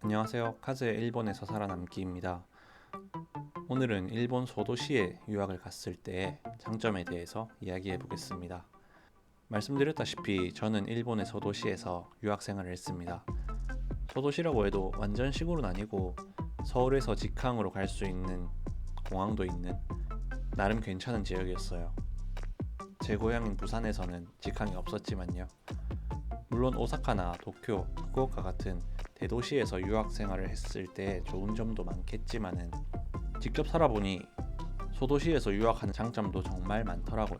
안녕하세요. 카즈의 일본에서 살아남기입니다. 오늘은 일본 소도시에 유학을 갔을 때의 장점에 대해서 이야기해 보겠습니다. 말씀드렸다시피 저는 일본의 소도시에서 유학 생활을 했습니다. 소도시라고 해도 완전 시골은 아니고 서울에서 직항으로 갈 수 있는 공항도 있는 나름 괜찮은 지역이었어요. 제 고향인 부산에서는 직항이 없었지만요. 물론 오사카나 도쿄, 후쿠오카 같은 대도시에서 유학 생활을 했을 때 좋은 점도 많겠지만은 직접 살아보니 소도시에서 유학하는 장점도 정말 많더라고요.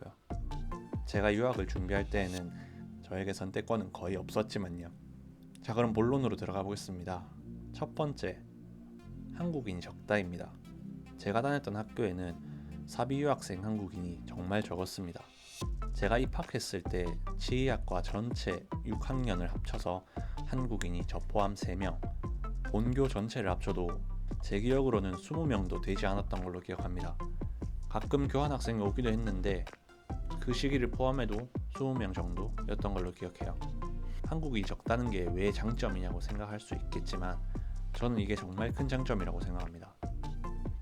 제가 유학을 준비할 때에는 저에게 선택권은 거의 없었지만요. 자, 그럼 본론으로 들어가 보겠습니다. 첫 번째, 한국인이 적다입니다. 제가 다녔던 학교에는 사비 유학생 한국인이 정말 적었습니다. 제가 입학했을 때 지리학과 전체 6학년을 합쳐서 한국인이 저 포함 3명, 본교 전체를 합쳐도 제 기억으로는 20명도 되지 않았던 걸로 기억합니다. 가끔 교환학생이 오기도 했는데 그 시기를 포함해도 20명 정도였던 걸로 기억해요. 한국인이 적다는 게 왜 장점이냐고 생각할 수 있겠지만 저는 이게 정말 큰 장점이라고 생각합니다.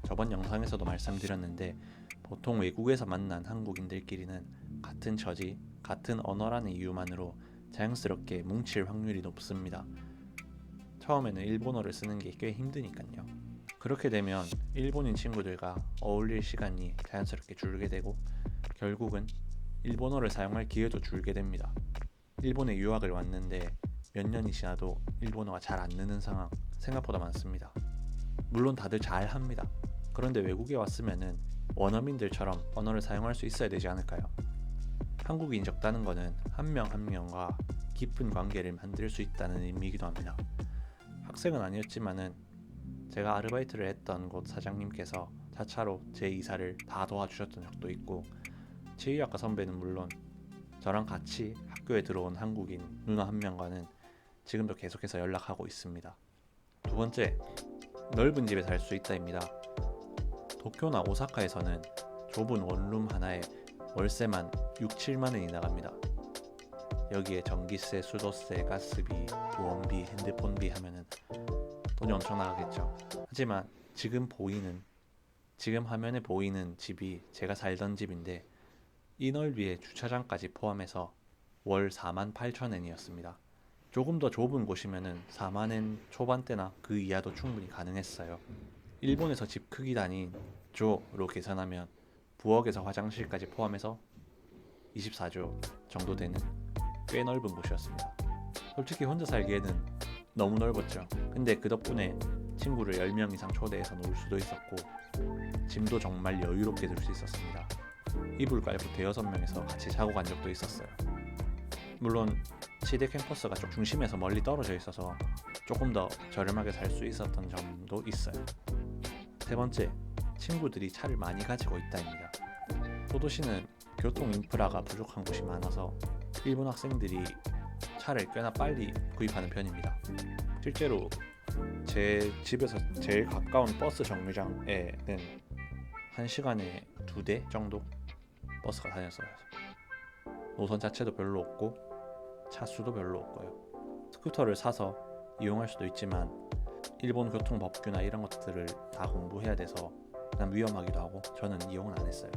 저번 영상에서도 말씀드렸는데 보통 외국에서 만난 한국인들끼리는 같은 처지, 같은 언어라는 이유만으로 자연스럽게 뭉칠 확률이 높습니다. 처음에는 일본어를 쓰는 게 꽤 힘드니까요. 그렇게 되면 일본인 친구들과 어울릴 시간이 자연스럽게 줄게 되고 결국은 일본어를 사용할 기회도 줄게 됩니다. 일본에 유학을 왔는데 몇 년이 지나도 일본어가 잘 안 느는 상황 생각보다 많습니다. 물론 다들 잘 합니다. 그런데 외국에 왔으면은 원어민들처럼 언어를 사용할 수 있어야 되지 않을까요? 한국인이 적다는 것은 한 명 한 명과 깊은 관계를 만들 수 있다는 의미이기도 합니다. 학생은 아니었지만은 제가 아르바이트를 했던 곳 사장님께서 자차로 제 이사를 다 도와주셨던 적도 있고 지휘학과 선배는 물론 저랑 같이 학교에 들어온 한국인 누나 한 명과는 지금도 계속해서 연락하고 있습니다. 두 번째, 넓은 집에 살 수 있다입니다. 도쿄나 오사카에서는 좁은 원룸 하나에 월세만 6, 7만 원이 나갑니다. 여기에 전기세, 수도세, 가스비, 보험비, 핸드폰비 하면은 돈이 엄청 나가겠죠. 하지만 지금 화면에 보이는 집이 제가 살던 집인데 이 넓이에 주차장까지 포함해서 월 48,000엔이었습니다. 조금 더 좁은 곳이면은 4만엔 초반대나 그 이하도 충분히 가능했어요. 일본에서 집 크기 단위인 조로 계산하면 부엌에서 화장실까지 포함해서 24조 정도 되는 꽤 넓은 곳이었습니다. 솔직히 혼자 살기에는 너무 넓었죠. 근데 그 덕분에 친구를 10명 이상 초대해서 놀 수도 있었고 짐도 정말 여유롭게 들 수 있었습니다. 이불 깔고 대여섯 명이서 같이 자고 간 적도 있었어요. 물론 치대 캠퍼스가 좀 중심에서 멀리 떨어져 있어서 조금 더 저렴하게 살 수 있었던 점도 있어요. 세 번째, 친구들이 차를 많이 가지고 있다입니다. 소도시는 교통 인프라가 부족한 곳이 많아서 일본 학생들이 차를 꽤나 빨리 구입하는 편입니다. 실제로 제 집에서 제일 가까운 버스 정류장에는 1시간에 2대 정도 버스가 다녔어요. 노선 자체도 별로 없고 차수도 별로 없고요. 스쿠터를 사서 이용할 수도 있지만 일본 교통 법규나 이런 것들을 다 공부해야 돼서 그냥 위험하기도 하고 저는 이용은 안 했어요.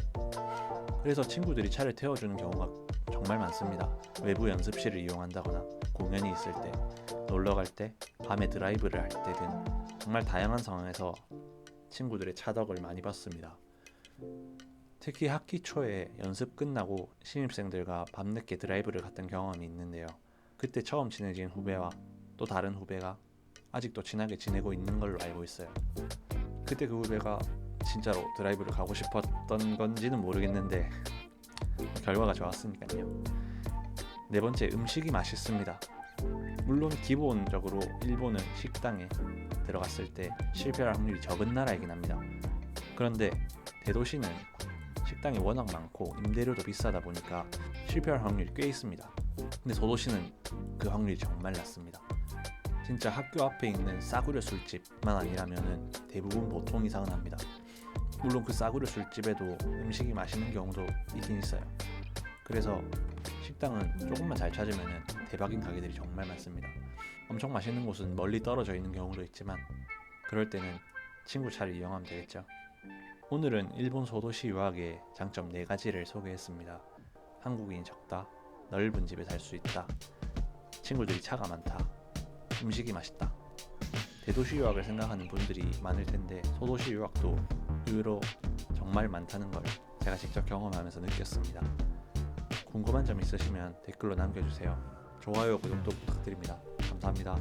그래서 친구들이 차를 태워주는 경우가 정말 많습니다. 외부 연습실을 이용한다거나 공연이 있을 때, 놀러 갈 때, 밤에 드라이브를 할 때 등 정말 다양한 상황에서 친구들의 차덕을 많이 봤습니다. 특히 학기 초에 연습 끝나고 신입생들과 밤늦게 드라이브를 갔던 경험이 있는데요. 그때 처음 친해진 후배와 또 다른 후배가 아직도 친하게 지내고 있는 걸로 알고 있어요. 그때 그 후배가 진짜로 드라이브를 가고 싶었던 건지는 모르겠는데 결과가 좋았으니까요. 네 번째, 음식이 맛있습니다. 물론 기본적으로 일본은 식당에 들어갔을 때 실패할 확률이 적은 나라이긴 합니다. 그런데 대도시는 식당이 워낙 많고 임대료도 비싸다 보니까 실패할 확률이 꽤 있습니다. 근데 소도시는 그 확률이 정말 낮습니다. 진짜 학교 앞에 있는 싸구려 술집만 아니라면 대부분 보통 이상은 합니다. 물론 그 싸구려 술집에도 음식이 맛있는 경우도 있긴 있어요. 그래서 식당은 조금만 잘 찾으면 대박인 가게들이 정말 많습니다. 엄청 맛있는 곳은 멀리 떨어져 있는 경우도 있지만 그럴 때는 친구 차를 이용하면 되겠죠. 오늘은 일본 소도시 유학의 장점 4가지를 소개했습니다. 한국인이 적다, 넓은 집에 살 수 있다, 친구들이 차가 많다, 음식이 맛있다. 대도시 유학을 생각하는 분들이 많을 텐데 소도시 유학도 의외로 정말 많다는 걸 제가 직접 경험하면서 느꼈습니다. 궁금한 점 있으시면 댓글로 남겨주세요. 좋아요, 구독도 부탁드립니다. 감사합니다.